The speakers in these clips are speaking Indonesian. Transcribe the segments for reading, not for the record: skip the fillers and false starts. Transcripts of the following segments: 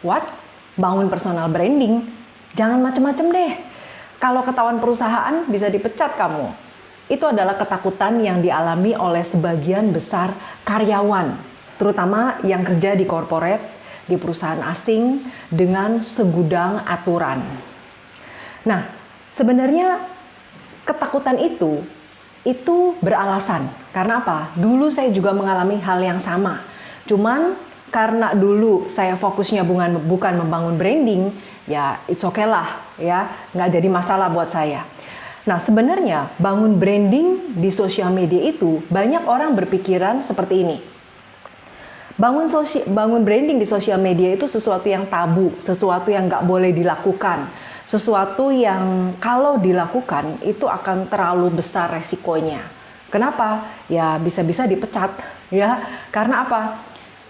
What? Bangun personal branding? Jangan macem-macem deh. Kalau ketahuan perusahaan bisa dipecat kamu. Itu adalah ketakutan yang dialami oleh sebagian besar karyawan, terutama yang kerja di corporate, di perusahaan asing dengan segudang aturan. Nah, sebenarnya ketakutan itu beralasan. Karena apa? Dulu saya juga mengalami hal yang sama. Cuman karena dulu saya fokusnya bukan membangun branding, ya it's okay lah, ya nggak jadi masalah buat saya. Nah, sebenarnya bangun branding di sosial media itu banyak orang berpikiran seperti ini. Bangun branding di sosial media itu sesuatu yang tabu, sesuatu yang nggak boleh dilakukan, sesuatu yang kalau dilakukan itu akan terlalu besar resikonya. Kenapa? Ya bisa-bisa dipecat, ya. Karena apa?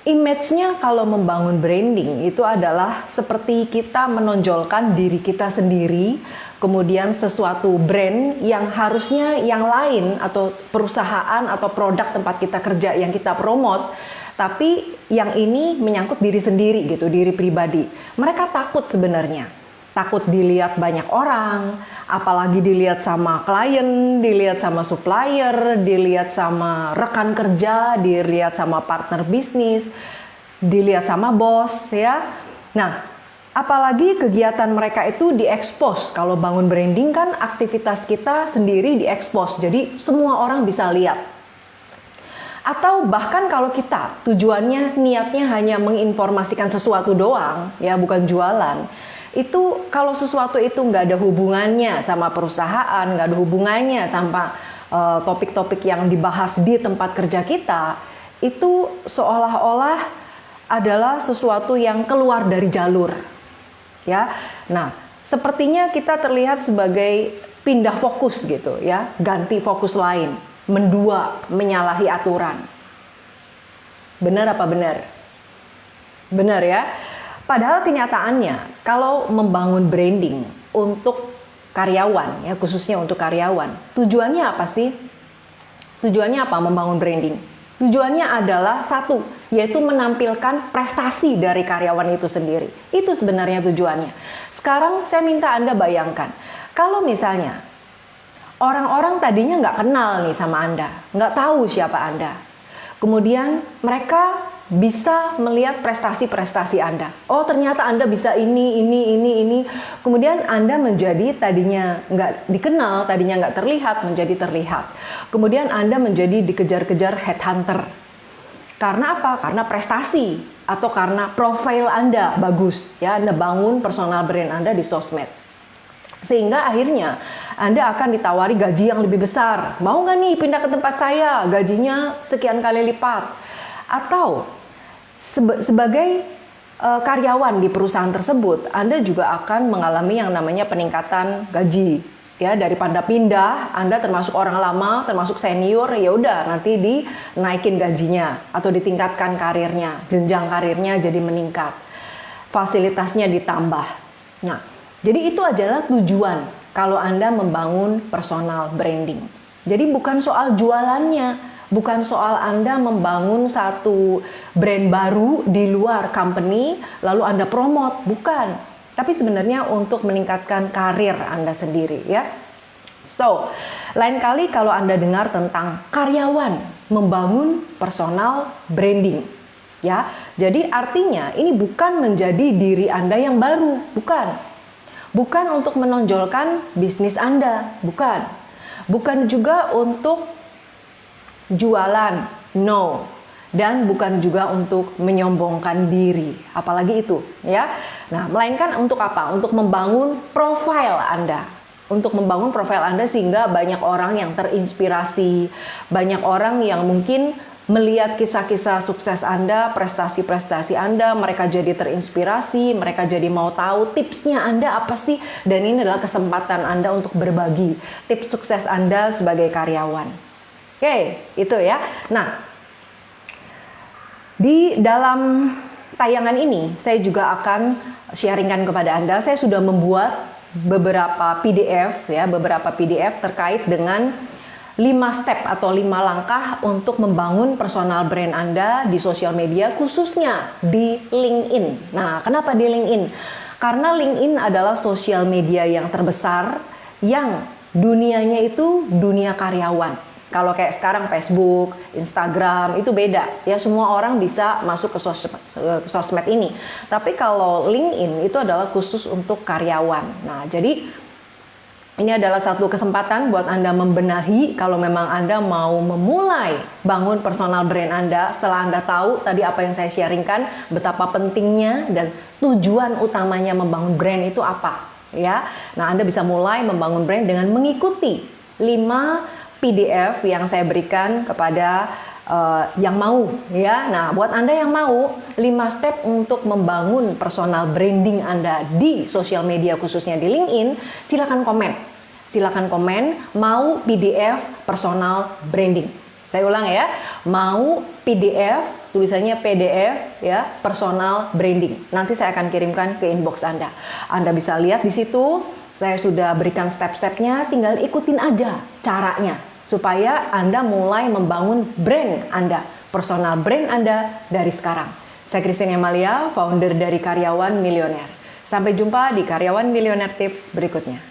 Image-nya kalau membangun branding itu adalah seperti kita menonjolkan diri kita sendiri, kemudian sesuatu brand yang harusnya yang lain atau perusahaan atau produk tempat kita kerja yang kita promote, tapi yang ini menyangkut diri sendiri gitu, diri pribadi. Mereka takut sebenarnya. Takut dilihat banyak orang, apalagi dilihat sama klien, dilihat sama supplier, dilihat sama rekan kerja, dilihat sama partner bisnis, dilihat sama bos, ya. Nah, apalagi kegiatan mereka itu diekspos. Kalau bangun branding kan aktivitas kita sendiri diekspos, jadi semua orang bisa lihat. Atau bahkan kalau kita tujuannya, niatnya hanya menginformasikan sesuatu doang, ya bukan jualan. Itu kalau sesuatu itu nggak ada hubungannya sama perusahaan, nggak ada hubungannya sama topik-topik yang dibahas di tempat kerja kita, itu seolah-olah adalah sesuatu yang keluar dari jalur, ya. Nah, sepertinya kita terlihat sebagai pindah fokus gitu, ya, ganti fokus lain, mendua, menyalahi aturan. Benar apa benar? Benar ya. Padahal kenyataannya, kalau membangun branding untuk karyawan, ya khususnya untuk karyawan, tujuannya apa sih? Tujuannya apa membangun branding? Tujuannya adalah satu, yaitu menampilkan prestasi dari karyawan itu sendiri. Itu sebenarnya tujuannya. Sekarang saya minta Anda bayangkan, kalau misalnya orang-orang tadinya nggak kenal nih sama Anda, nggak tahu siapa Anda. Kemudian mereka bisa melihat prestasi-prestasi Anda. Oh, ternyata Anda bisa ini. Kemudian Anda menjadi tadinya nggak dikenal, tadinya nggak terlihat, menjadi terlihat. Kemudian Anda menjadi dikejar-kejar headhunter. Karena apa? Karena prestasi atau karena profil Anda bagus. Ya, Anda bangun personal brand Anda di sosmed. Sehingga akhirnya Anda akan ditawari gaji yang lebih besar. Mau nggak nih pindah ke tempat saya? Gajinya sekian kali lipat. Atau sebagai karyawan di perusahaan tersebut, Anda juga akan mengalami yang namanya peningkatan gaji. Ya, daripada pindah, Anda termasuk orang lama, termasuk senior, ya udah nanti dinaikin gajinya atau ditingkatkan karirnya, jenjang karirnya jadi meningkat. Fasilitasnya ditambah. Nah, jadi itu adalah tujuan kalau Anda membangun personal branding. Jadi bukan soal jualannya, bukan soal Anda membangun satu brand baru di luar company, lalu Anda promote, bukan. Tapi sebenarnya untuk meningkatkan karir Anda sendiri, ya. So, lain kali kalau Anda dengar tentang karyawan membangun personal branding, ya. Jadi artinya ini bukan menjadi diri Anda yang baru, bukan. Bukan untuk menonjolkan bisnis Anda, bukan. Bukan juga untuk jualan, no. Dan bukan juga untuk menyombongkan diri, apalagi itu, ya. Nah, melainkan untuk apa? Untuk membangun profil Anda. Untuk membangun profil Anda sehingga banyak orang yang terinspirasi, banyak orang yang mungkin melihat kisah-kisah sukses Anda, prestasi-prestasi Anda, mereka jadi terinspirasi, mereka jadi mau tahu tipsnya Anda apa sih, dan ini adalah kesempatan Anda untuk berbagi tips sukses Anda sebagai karyawan. Oke, itu ya. Nah, di dalam tayangan ini saya juga akan sharingkan kepada Anda, saya sudah membuat beberapa PDF ya, beberapa PDF terkait dengan 5 step atau 5 langkah untuk membangun personal brand Anda di sosial media, khususnya di LinkedIn. Nah, kenapa di LinkedIn? Karena LinkedIn adalah sosial media yang terbesar yang dunianya itu dunia karyawan. Kalau kayak sekarang Facebook, Instagram itu beda ya, semua orang bisa masuk ke sosmed ini. Tapi kalau LinkedIn itu adalah khusus untuk karyawan. Nah, jadi ini adalah satu kesempatan buat Anda membenahi kalau memang Anda mau memulai bangun personal brand Anda setelah Anda tahu tadi apa yang saya sharingkan, betapa pentingnya dan tujuan utamanya membangun brand itu apa, ya. Nah, Anda bisa mulai membangun brand dengan mengikuti 5 PDF yang saya berikan kepada yang mau, ya. Nah, buat Anda yang mau 5 step untuk membangun personal branding Anda di sosial media khususnya di LinkedIn, silakan komen. Silakan komen mau PDF personal branding. Saya ulang ya, mau PDF, tulisannya PDF ya, personal branding. Nanti saya akan kirimkan ke inbox Anda. Anda bisa lihat di situ, saya sudah berikan step-stepnya, tinggal ikutin aja caranya supaya Anda mulai membangun brand Anda, personal brand Anda dari sekarang. Saya Christine Amalia, founder dari Karyawan Milioner. Sampai jumpa di Karyawan Milioner Tips berikutnya.